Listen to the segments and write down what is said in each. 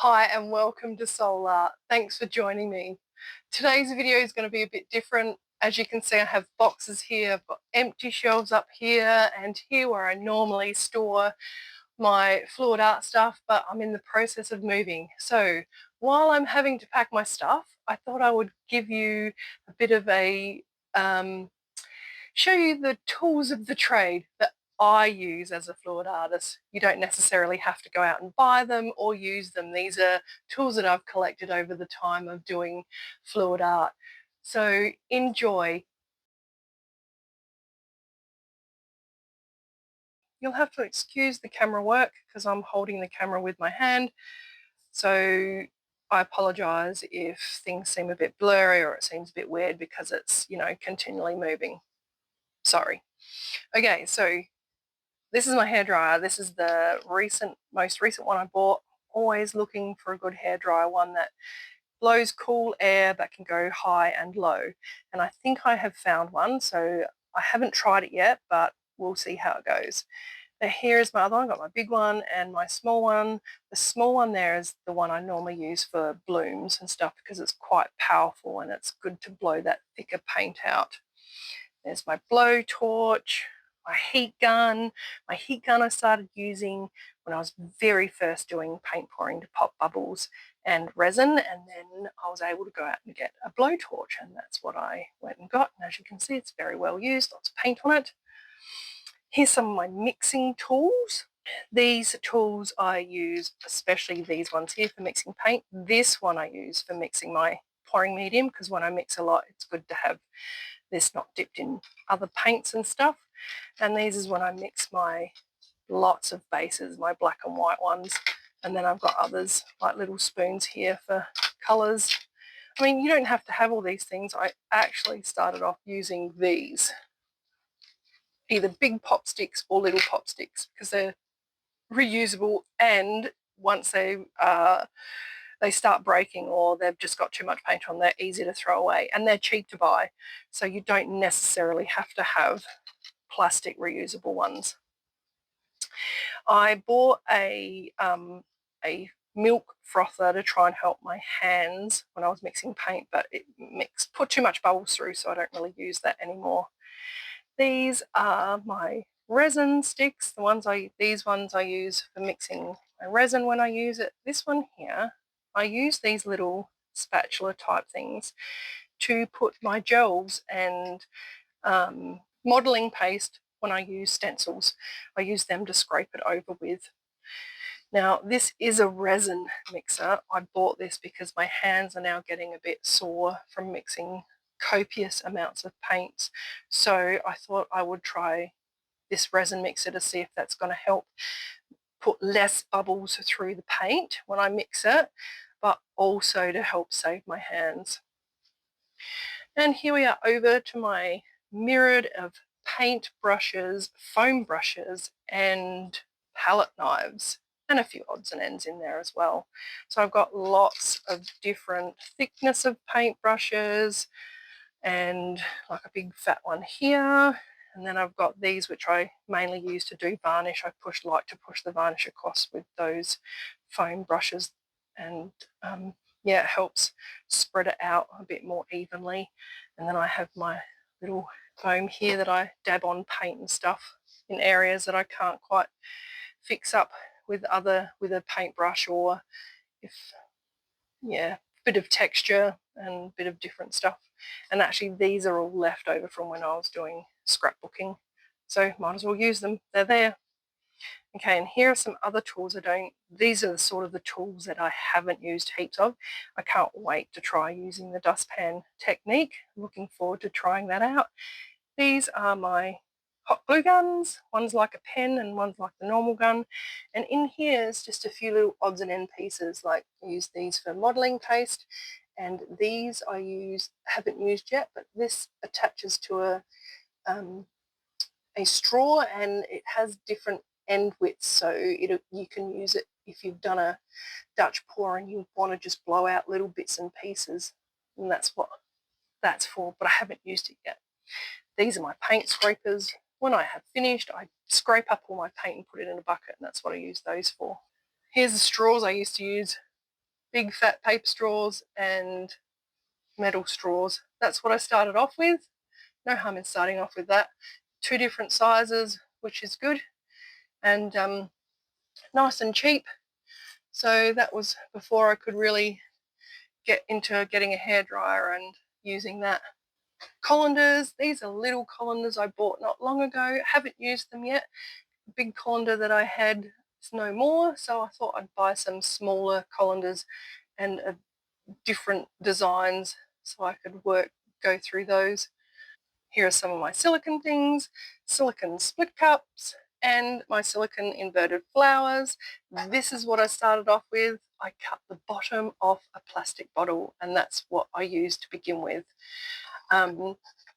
Hi and welcome to Soael Art. Thanks for joining me. Today's video is going to be a bit different. As you can see, I have boxes here. I've got empty shelves up here and here where I normally store my fluid art stuff, but I'm in the process of moving. So while I'm having to pack my stuff, I thought I would give you a bit of a show you the tools of the trade that I use as a fluid artist. You don't necessarily have to go out and buy them or use them. These are tools that I've collected over the time of doing fluid art. So enjoy. You'll have to excuse the camera work because I'm holding the camera with my hand. So I apologise if things seem a bit blurry or it seems a bit weird because it's, continually moving. Sorry. Okay, so this is my hairdryer. This is the most recent one I bought. Always looking for a good hairdryer, one that blows cool air that can go high and low. And I think I have found one, so I haven't tried it yet, but we'll see how it goes. Now here is my other one. I've got my big one and my small one. The small one there is the one I normally use for blooms and stuff because it's quite powerful and it's good to blow that thicker paint out. There's my blowtorch, my heat gun. My heat gun I started using when I was very first doing paint pouring to pop bubbles and resin, and then I was able to go out and get a blowtorch, and that's what I went and got. And as you can see, it's very well used, lots of paint on it. Here's some of my mixing tools. These tools I use, especially these ones here for mixing paint. This one I use for mixing my pouring medium because when I mix a lot, it's good to have this not dipped in other paints and stuff. And these is when I mix my lots of bases, my black and white ones. And then I've got others like little spoons here for colours. I mean, you don't have to have all these things. I actually started off using these, either big pop sticks or little pop sticks, because they're reusable, and once they start breaking or they've just got too much paint on, they're easy to throw away and they're cheap to buy. So you don't necessarily have to have plastic reusable ones. I bought a milk frother to try and help my hands when I was mixing paint, but it put too much bubbles through, so I don't really use that anymore. These are my resin sticks. These ones I use for mixing my resin when I use it. This one here, I use these little spatula type things to put my gels and modelling paste when I use stencils. I use them to scrape it over with. Now this is a resin mixer. I bought this because my hands are now getting a bit sore from mixing copious amounts of paints. So I thought I would try this resin mixer to see if that's going to help put less bubbles through the paint when I mix it, but also to help save my hands. And here we are over to my myriad of paint brushes, foam brushes, and palette knives, and a few odds and ends in there as well. So I've got lots of different thickness of paint brushes and like a big fat one here. And then I've got these which I mainly use to do varnish. I like to push the varnish across with those foam brushes, and yeah, it helps spread it out a bit more evenly. And then I have my little foam here that I dab on paint and stuff in areas that I can't quite fix up with a paintbrush, or if, yeah, bit of texture and bit of different stuff. And actually these are all left over from when I was doing scrapbooking, so might as well use them, they're there. Okay, and here are some other tools these are sort of the tools that I haven't used heaps of. I can't wait to try using the dustpan technique. I'm looking forward to trying that out. These are my hot glue guns. One's like a pen and one's like the normal gun. And in here is just a few little odds and end pieces, like I use these for modelling paste, and these haven't used yet, but this attaches to a straw, and it has different end widths, so you can use it if you've done a Dutch pour and you want to just blow out little bits and pieces, and that's what that's for, but I haven't used it yet. These are my paint scrapers. When I have finished, I scrape up all my paint and put it in a bucket, and that's what I use those for. Here's the straws I used to use big fat paper straws and metal straws. That's what I started off with. No harm in starting off with that. 2 different sizes, which is good, and nice and cheap. So that was before I could really get into getting a hairdryer and using that. Colanders, these are little colanders I bought not long ago. Haven't used them yet. The big colander that I had is no more, so I thought I'd buy some smaller colanders and different designs so I could go through those. Here are some of my silicone things, silicone split cups, and my silicone inverted flowers. This is what I started off with. I cut the bottom off a plastic bottle, and that's what I used to begin with.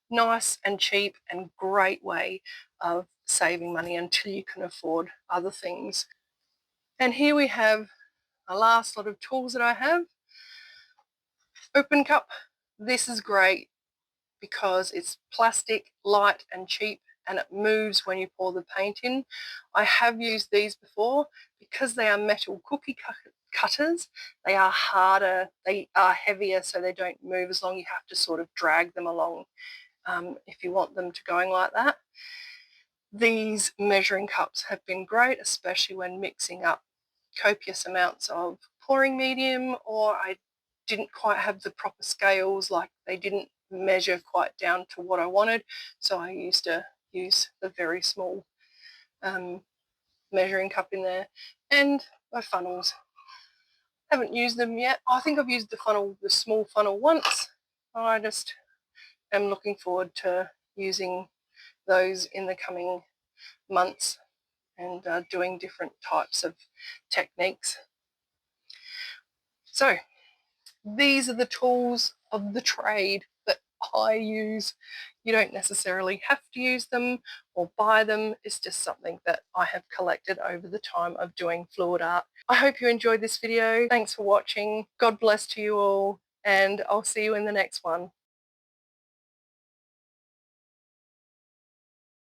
Nice and cheap and great way of saving money until you can afford other things. And here we have the last lot of tools that I have. Open cup. This is great because it's plastic, light and cheap, and it moves when you pour the paint in. I have used these before. Because they are metal cookie cutters, they are harder, they are heavier, so they don't move as long. You have to sort of drag them along if you want them to going like that. These measuring cups have been great, especially when mixing up copious amounts of pouring medium, or I didn't quite have the proper scales, like they didn't measure quite down to what I wanted, so I used to use the very small measuring cup in there. And my funnels, haven't used them yet. I think I've used the small funnel once. I just am looking forward to using those in the coming months and doing different types of techniques. So these are the tools of the trade that I use. You don't necessarily have to use them or buy them. It's just something that I have collected over the time of doing fluid art. I hope you enjoyed this video. Thanks for watching. God bless to you all, and I'll see you in the next one.